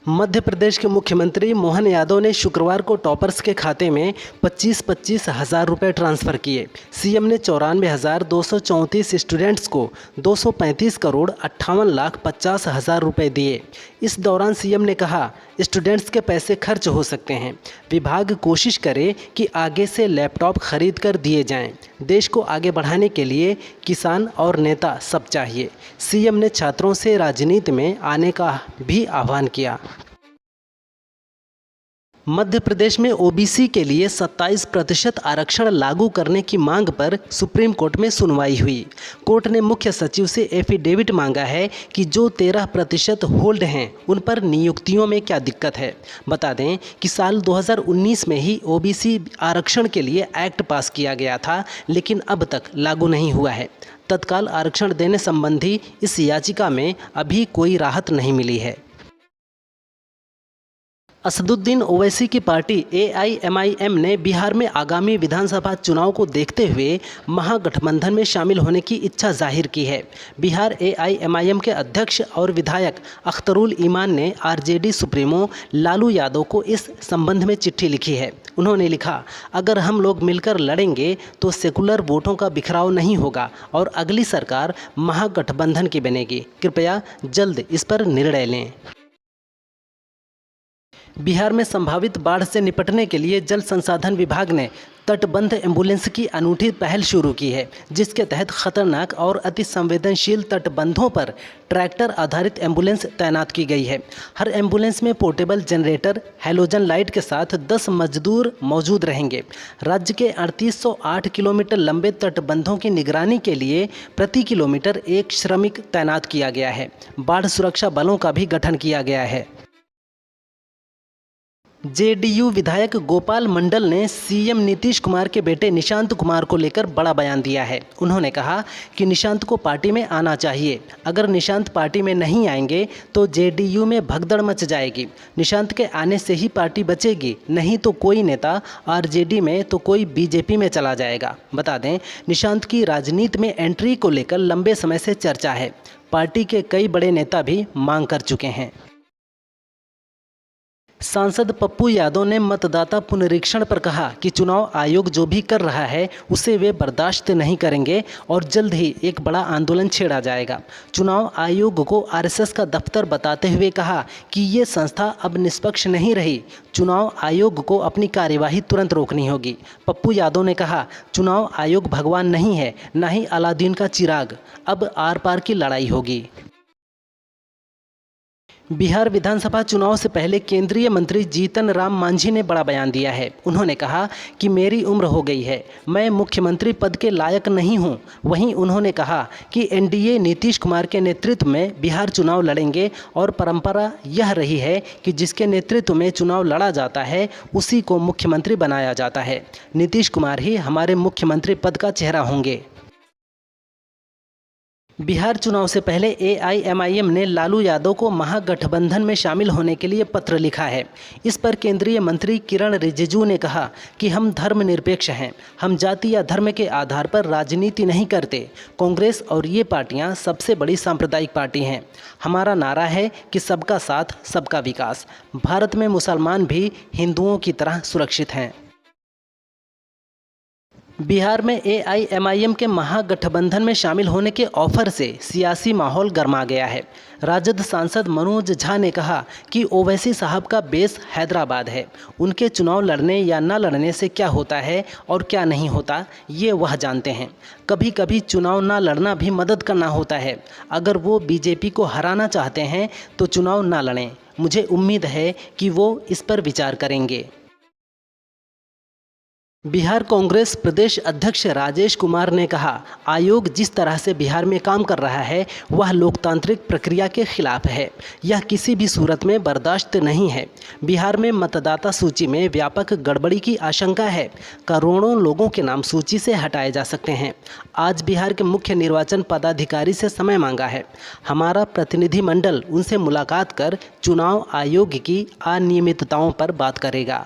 मध्य प्रदेश के मुख्यमंत्री मोहन यादव ने शुक्रवार को टॉपर्स के खाते में 25-25 हज़ार रुपये ट्रांसफ़र किए। सीएम ने 94,234 स्टूडेंट्स को 235 करोड़ 58,50,000 रुपये दिए। इस दौरान सीएम ने कहा, स्टूडेंट्स के पैसे खर्च हो सकते हैं। विभाग कोशिश करे कि आगे से लैपटॉप खरीद कर दिए जाएं। देश को आगे बढ़ाने के लिए किसान और नेता सब चाहिए। सीएम ने छात्रों से राजनीति में आने का भी आह्वान किया। मध्य प्रदेश में ओबीसी के लिए 27% आरक्षण लागू करने की मांग पर सुप्रीम कोर्ट में सुनवाई हुई। कोर्ट ने मुख्य सचिव से एफिडेविट मांगा है कि जो 13% होल्ड हैं उन पर नियुक्तियों में क्या दिक्कत है। बता दें कि साल 2019 में ही ओबीसी आरक्षण के लिए एक्ट पास किया गया था, लेकिन अब तक लागू नहीं हुआ है। तत्काल आरक्षण देने संबंधी इस याचिका में अभी कोई राहत नहीं मिली है। असदुद्दीन ओवैसी की पार्टी एआईएमआईएम ने बिहार में आगामी विधानसभा चुनाव को देखते हुए महागठबंधन में शामिल होने की इच्छा जाहिर की है। बिहार एआईएमआईएम के अध्यक्ष और विधायक अख्तरुल ईमान ने आरजेडी सुप्रीमो लालू यादव को इस संबंध में चिट्ठी लिखी है। उन्होंने लिखा, अगर हम लोग मिलकर लड़ेंगे तो सेकुलर वोटों का बिखराव नहीं होगा और अगली सरकार महागठबंधन की बनेगी। कृपया जल्द इस पर निर्णय लें। बिहार में संभावित बाढ़ से निपटने के लिए जल संसाधन विभाग ने तटबंध एम्बुलेंस की अनूठी पहल शुरू की है, जिसके तहत खतरनाक और अति संवेदनशील तटबंधों पर ट्रैक्टर आधारित एम्बुलेंस तैनात की गई है। हर एम्बुलेंस में पोर्टेबल जनरेटर, हैलोजन लाइट के साथ 10 मजदूर मौजूद रहेंगे। राज्य के 3808 किलोमीटर लंबे तटबंधों की निगरानी के लिए प्रति किलोमीटर एक श्रमिक तैनात किया गया है। बाढ़ सुरक्षा बलों का भी गठन किया गया है। जेडीयू विधायक गोपाल मंडल ने सीएम नीतीश कुमार के बेटे निशांत कुमार को लेकर बड़ा बयान दिया है। उन्होंने कहा कि निशांत को पार्टी में आना चाहिए। अगर निशांत पार्टी में नहीं आएंगे तो जेडीयू में भगदड़ मच जाएगी। निशांत के आने से ही पार्टी बचेगी, नहीं तो कोई नेता आरजेडी में तो कोई बीजेपी में चला जाएगा। बता दें, निशांत की राजनीति में एंट्री को लेकर लंबे समय से चर्चा है। पार्टी के कई बड़े नेता भी मांग कर चुके हैं। सांसद पप्पू यादव ने मतदाता पुनरीक्षण पर कहा कि चुनाव आयोग जो भी कर रहा है उसे वे बर्दाश्त नहीं करेंगे और जल्द ही एक बड़ा आंदोलन छेड़ा जाएगा। चुनाव आयोग को आरएसएस का दफ्तर बताते हुए कहा कि ये संस्था अब निष्पक्ष नहीं रही। चुनाव आयोग को अपनी कार्यवाही तुरंत रोकनी होगी। पप्पू यादव ने कहा, चुनाव आयोग भगवान नहीं है, न ही अलादीन का चिराग। अब आर पार की लड़ाई होगी। बिहार विधानसभा चुनाव से पहले केंद्रीय मंत्री जीतन राम मांझी ने बड़ा बयान दिया है। उन्होंने कहा कि मेरी उम्र हो गई है, मैं मुख्यमंत्री पद के लायक नहीं हूं। वहीं उन्होंने कहा कि एनडीए नीतीश कुमार के नेतृत्व में बिहार चुनाव लड़ेंगे और परंपरा यह रही है कि जिसके नेतृत्व में चुनाव लड़ा जाता है उसी को मुख्यमंत्री बनाया जाता है। नीतीश कुमार ही हमारे मुख्यमंत्री पद का चेहरा होंगे। बिहार चुनाव से पहले एआईएमआईएम ने लालू यादव को महागठबंधन में शामिल होने के लिए पत्र लिखा है। इस पर केंद्रीय मंत्री किरण रिजिजू ने कहा कि हम धर्मनिरपेक्ष हैं, हम जाति या धर्म के आधार पर राजनीति नहीं करते। कांग्रेस और ये पार्टियां सबसे बड़ी सांप्रदायिक पार्टी हैं। हमारा नारा है कि सबका साथ सबका विकास। भारत में मुसलमान भी हिंदुओं की तरह सुरक्षित हैं। बिहार में एआईएमआईएम के महागठबंधन में शामिल होने के ऑफर से सियासी माहौल गर्मा गया है। राजद सांसद मनोज झा ने कहा कि ओवैसी साहब का बेस हैदराबाद है। उनके चुनाव लड़ने या न लड़ने से क्या होता है और क्या नहीं होता, ये वह जानते हैं। कभी कभी चुनाव न लड़ना भी मदद करना होता है। अगर वो बीजेपी को हराना चाहते हैं तो चुनाव न लड़ें। मुझे उम्मीद है कि वो इस पर विचार करेंगे। बिहार कांग्रेस प्रदेश अध्यक्ष राजेश कुमार ने कहा, आयोग जिस तरह से बिहार में काम कर रहा है वह लोकतांत्रिक प्रक्रिया के खिलाफ है। यह किसी भी सूरत में बर्दाश्त नहीं है। बिहार में मतदाता सूची में व्यापक गड़बड़ी की आशंका है। करोड़ों लोगों के नाम सूची से हटाए जा सकते हैं। आज बिहार के मुख्य निर्वाचन पदाधिकारी से समय मांगा है। हमारा प्रतिनिधिमंडल उनसे मुलाकात कर चुनाव आयोग की अनियमितताओं पर बात करेगा।